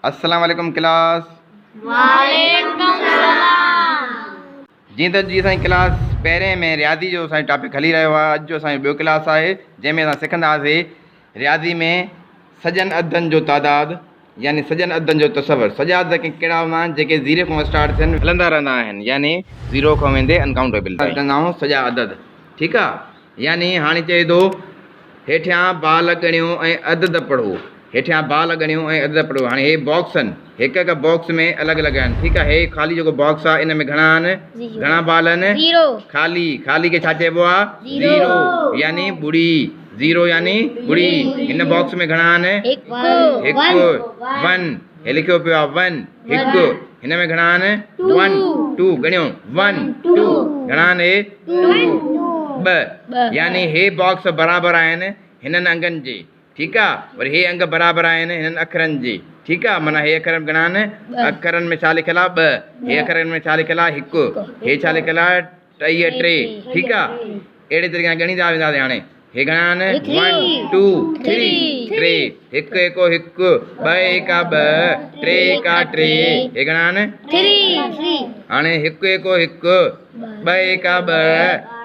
अस्सलाम वालेकुम क्लास। वालेकुम सलाम। जी तो जी असांजी क्लास पहिरें में रियाज़ी जो असांजो टॉपिक हली रहियो आहे। अॼु जो असांजो ॿियो क्लास आहे जंहिंमें असां सिखंदासीं रियाज़ी में सजन अदनि जो तादादु यानी सजन अदनि जो तसवर। सॼा अद कहिड़ा हूंदा आहिनि जेके ज़ीरो खां स्टार्ट थियनि हलंदा रहंदा आहिनि यानी ज़ीरो खां वेंदे अनकाउंटेबल कंदा आहियूं सॼा अदद। ठीकु आहे। यानी हाणे चए थो हेठियां बाल ॻणियो ऐं अदद पढ़ो। हेठियां बाल ॻणियो ऐं अदद पढ़ो। हाणे हे बॉक्स आहिनि, हिकु हिकु बॉक्स में अलॻि अलॻि आहिनि। ठीकु आहे। हे ख़ाली जेको बॉक्स आहे इन में घणा आहिनि, घणा बाल आहिनि, ज़ीरो। ख़ाली ख़ाली खे छा चइबो आहे, ज़ीरो यानी ॿुड़ी। ज़ीरो यानी ॿुड़ी। हिन बॉक्स में घणा आहिनि, हिकु वन। हे लिखियो पियो आहे वन हिकु। हिन में घणा आहिनि, वन टू। ॻणियो वन टू। घणा आहिनि, हे ॿ। यानी हे बॉक्स बराबरि आहिनि हिननि अंगनि जे। ठीकु आहे। वरी हे अंग बराबरि आहिनि हिननि अखरनि जे। ठीकु आहे। माना हे अखर घणा आहिनि, अखरनि में छा लिखियलु आहे, ॿ। हे अखरनि में छा लिखियलु आहे, हिकु। हे छा लिखियलु आहे, टई टे। ठीकु आहे। अहिड़े तरीक़े सां ॻणींदा वेंदासीं। हाणे हे घणा आहिनि, वन टू थ्री टे। हिकु हिकु हिकु, ॿ एका ॿ, टे एका टे। हे घणा आहिनि, थ्री। हाणे हिकु हिकु हिकु, ॿ एका ॿ,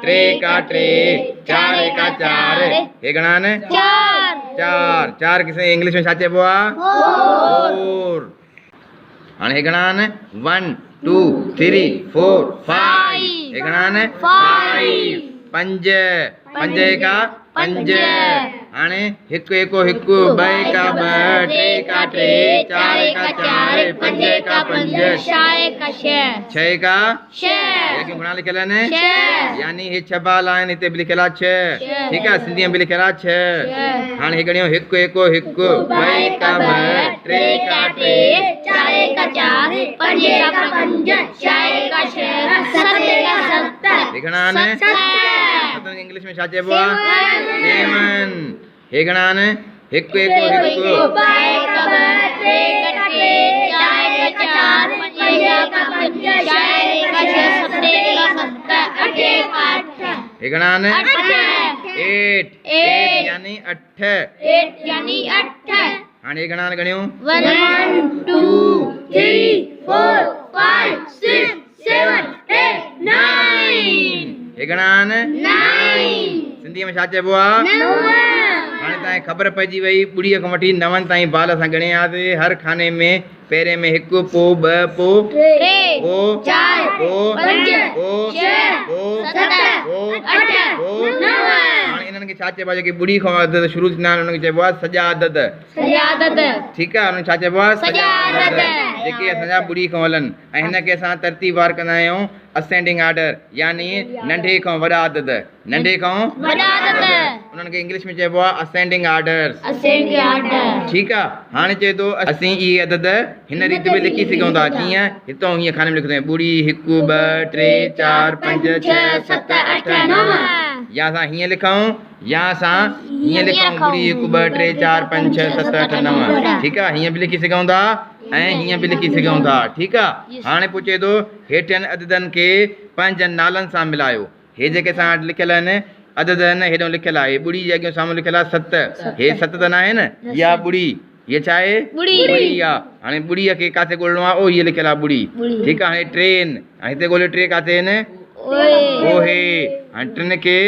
टे एका टे, चार एका चार। हे घणा आहिनि, चार। चार किसे इंग्लिश में छा चइबो आहे, फोर। हाणे हे घणा आहिनि, one two three four five. हे घणा आहिनि, फाइव। पंज। पंज एका पंज। हाणे हिकु हिकु हिकु, ॿ एका ॿ, टे एका टे, चार एका चार, पंज एका पंज, छह एका छह। घणा लिखियल आहिनि, यानी हे छह बाल आहिनि। हिते बि लिखियल आहे छह। ठीकु आहे। सिंधीअ में बि लिखियल आहे छह। हाणे हे ॻणियो हिकु हिकु हिकु, ॿ एका ॿ, टे एका टे, चार एका चार, पंज एका पंज, छह एका छह, सत एका सत। हे घणा आहिनि, इंग्लिश में छा चइबो आहे, सेवन। हे घणा आहिनि, हिकु हिकु हिकु, ॿ एका ॿ, टे एका टे, चार एका चार, पंज एका पंज, छह एका छह, सत एका सत, अठ एका अठ। हे घणा आहिनि, एट। एट यानी अठ। एट यानी अठ। हाणे हे घणा ॻणियो, one two three four five six seven eight nine. हे घणा आहिनि, नाइन। सिंधीअ में छा चइबो आहे, हाणे तव्हांखे ख़बर पइजी वई। ॿुड़ीअ खां वठी नवनि ताईं बाल असां ॻणियासीं। हर खाने में पहिरें में हिकु, पोइ ॿ, पोइ टे, चार, पंज, छह, सत, अठ, नव। हाणे इन्हनि खे छा चइबो आहे, जेके ॿुड़ी खां अदद शुरू थींदा आहिनि उन्हनि खे चइबो आहे सॼा अदद। ठीकु आहे। उन्हनि छा चइबो आहे, सॼा अदद, जेके असांजा ॿुड़ी खां हलनि। ऐं हिन खे असां तरतीबवार कंदा आहियूं असेंडिंग ऑर्डर, यानी नंढे खां वॾा अदद। नंढे खां वॾा अदद उन्हनि खे इंग्लिश में चइबो आहे असेंडिंग ऑर्डर। ठीकु आहे। हाणे चए थो असीं इहे अदद हिन रीति में लिखी सघूं था। कीअं, हितां हीअं खाने में लिखंदा आहियूं, ॿुड़ी हिकु ॿ टे चार पंज छह सत अठ नव। या असां हीअं लिखूं या असां हीअं लिखूं, ॿुड़ी हिकु ॿ टे चार पंज छह सत अठ नव। ठीकु आहे। हीअं बि लिखी सघूं था ऐं हीअं बि लिखी सघूं था। ठीकु आहे। हाणे पुछे थो हेठियनि अददनि खे पंहिंजनि नालनि सां मिलायो। हे जेके असां वटि लिखियल आहिनि अदद आहिनि, हेॾो लिखियल आहे। ॿुड़ी जे अॻियां साम्हूं लिखियल आहे सत। हे सत त न आहे न, इहा ॿुड़ी। ये छा आहे, ॿुड़ी आहे। हाणे ॿुड़ीअ खे किथे ॻोल्हणो आहे, ओ हीअ लिखियल आहे ॿुड़ी। ठीकु आहे। हाणे ट्रेन, हाणे हिते ॻोल्हियो टे किथे आहिनि, ओहे। हाणे टिनि खे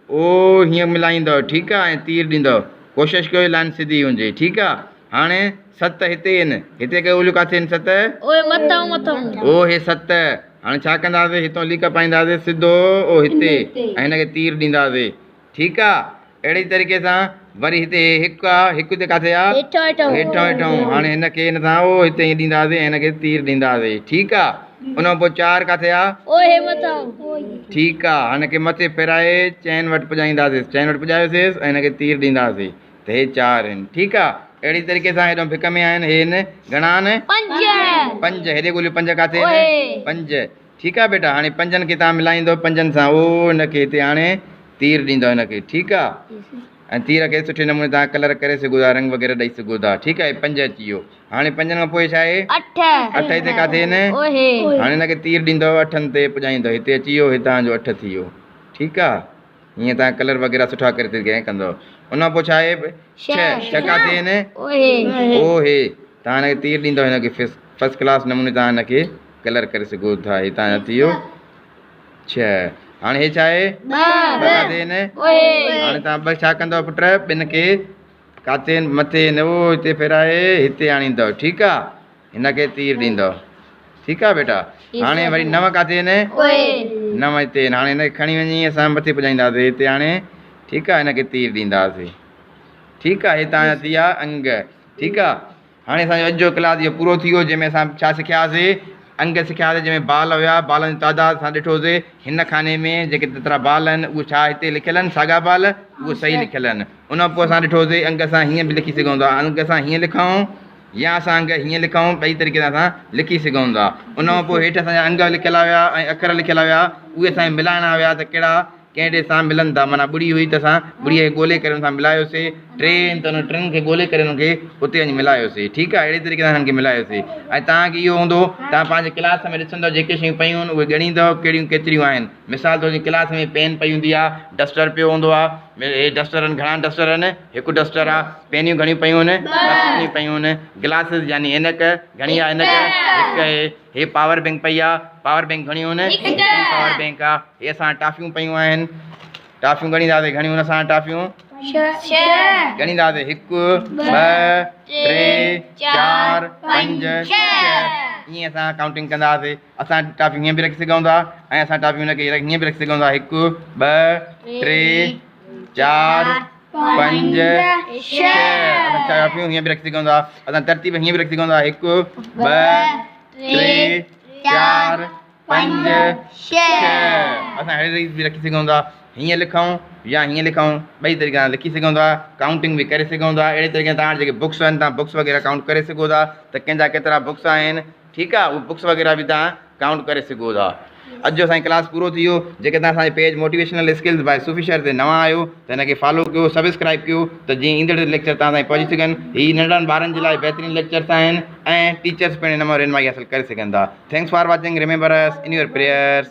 ओ हीअं मिलाईंदव। ठीकु आहे। ऐं तीर ॾींदव। कोशिशि कयो लाइन सिधी हुजे। ठीकु आहे। हाणे सत हिते आहिनि, हिते खे ॻोल्हियो किथे आहिनि सत, ओ हे सत। हाणे छा कंदासीं, हितां लीक पाईंदासीं सिधो ओ हिते ऐं हिनखे तीर ॾींदासीं। ठीकु आहे। अहिड़ी तरीक़े सां वरी हिते हिकु आहे, हिकु हिते किथे आहे, हेठां हेठां। हाणे हिनखे हिन सां ओ हिते ईअं ॾींदासीं ऐं हिनखे तीर ॾींदासीं। ठीकु आहे। उन खां पोइ चार किथे आहे, ठीकु आहे। हाणे के मथे फिराए चैन वटि पुॼाईंदासीं। चैन वटि पुॼायोसीं ऐं हिनखे तीर ॾींदासीं त हे चार आहिनि। ठीकु आहे। अहिड़ी तरीक़े सां हेॾो भिक में आहिनि। हे आहिनि घणा आहिनि, पंज। हेॾे ॻोल्हियो पंज किथे आहिनि, पंज। ठीकु आहे बेटा। हाणे पंजनि खे तव्हां मिलाईंदव पंजनि सां, ओ हिनखे हिते हाणे तीर ॾींदव हिनखे। ठीकु आहे। ऐं तीर खे सुठे नमूने तव्हां कलर करे सघो था, रंग वग़ैरह ॾेई सघो था। ठीकु आहे। पंज अची वियो। हाणे पंजनि खां पोइ छा आहे, अठ। हिते किथे आहिनि, हाणे हिनखे तीर ॾींदव, अठनि ते पुॼाईंदव। हिते अची वियो, हिते तव्हांजो अठ थी वियो। ठीकु आहे। हीअं तव्हां कलर वग़ैरह सुठा करे कंदव। उन खां पोइ छा आहे, छह। छह किथे आहिनि, ओ हे। तव्हां हिनखे तीर ॾींदव हिनखे फर्स्ट क्लास नमूने तव्हां हिनखे कलर करे सघो था। ही तव्हांजो थी वियो 6। हाणे हे छा आहे ॿ काथे आहिनि हाणे तव्हां ॿ छा कंदव पुट ॿिनि खे काथे मथे न उहो हिते फेराए हिते आणींदव ठीकु आहे हिनखे तीर ॾींदव ठीकु आहे बेटा। हाणे वरी 9 काथे आहिनि 9 हिते आहिनि हाणे हिनखे खणी वञी असां मथे पुॼाईंदासीं हिते हाणे ठीकु आहे हिनखे तीर ॾींदासीं ठीकु आहे। हे तव्हांजा थी विया अंग ठीकु आहे। हाणे असांजो अॼु जो क्लास इहो पूरो थी वियो जंहिंमें असां छा सिखियासीं अंग सिखियासीं जंहिंमें बाल हुया बालनि जी तादाद असां ॾिठोसीं हिन खाने में जेके जेतिरा बाल आहिनि उहे छा हिते लिखियल आहिनि साॻा बाल उहे सही लिखियल आहिनि। उन खां पोइ असां ॾिठोसीं अंग असां हीअं बि लिखी सघूं था अंग असां हीअं लिखूं या असां अंग हीअं लिखूं ॿई तरीक़े सां असां लिखी सघूं था। उन खां पोइ हेठि असांजा अंग लिखियल हुया ऐं अखर लिखियल हुया उहे असांखे मिलाइणा हुया त कहिड़ा कंहिं सां मिलनि था माना ॿुड़ी हुई त असां ॿुड़ीअ खे ॻोल्हे करे हुन सां मिलायोसीं 3 आहिनि त हुन 3 खे ॻोल्हे करे हुनखे उते वञी मिलायोसीं ठीकु आहे। अहिड़े तरीक़े सां हुननि खे मिलायोसीं ऐं तव्हांखे इहो हूंदो तव्हां पंहिंजे क्लास में ॾिसंदव जेके शयूं पयूं आहिनि उहे ॻणींदव कहिड़ियूं केतिरियूं आहिनि। मिसाल तौर ते क्लास में पेन पई हूंदी आहे डस्टर पियो हूंदो आहे हे डस्टर आहिनि घणा डस्टर आहिनि हिकु डस्टर आहे पेनियूं घणियूं पयूं आहिनि 10 पयूं आहिनि ग्लासिस यानी ऐनक घणी आहे ऐनक हिकु आहे। हे पावर बैंक पई आहे पावर बैंक घणियूं आहिनि पावर बैंक आहे। हे असां टाफियूं पयूं आहिनि टाफियूं ॻणींदासीं घणियूं आहिनि असां टाफियूं ॻणींदासीं 1 2 3 4 5 6 ईअं असां काउंटिंग कंदासीं। असां टाफियूं हीअं बि रखी सघूं था ऐं असां टाफियूं हिनखे हीअं बि रखी सघूं था 1 2 3 4 5 6 असां टाफियूं हीअं बि रखी सघूं था असां तरतीब हीअं बि रखी सघूं था 1 2 3 4 5 6 असां अहिड़ी बि रखी सघूं था हीअं लिखूं या हीअं लिखूं ॿई तरीक़े सां लिखी सघूं था काउंटिंग बि करे सघूं था। अहिड़े तरीक़े सां तव्हां जेके बुक्स आहिनि तव्हां बुक्स वग़ैरह काउंट करे सघो था त कंहिंजा केतिरा बुक्स आहिनि ठीकु आहे उहे बुक्स वग़ैरह बि तव्हां काउंट करे सघो था। अॼु जो असांजी क्लास पूरो थी वियो जेके तव्हां असांजे पेज मोटिवेशनल स्किल्स बाय सूफ़ी शहर ते नवां आहियो त हिनखे फॉलो कयो सब्सक्राइब कयो त जीअं ईंदड़ लेक्चर तव्हां ताईं पहुची सघनि। हीअ नंढनि ॿारनि जे लाइ बहितरीनु लेक्चर्स आहिनि ऐं टीचर्स पिणु हिन मां रहनुमाई हासिलु करे सघनि था। थैंक्स फॉर वॉचिंग रिमेंबर अस इन योर प्रेयर्स।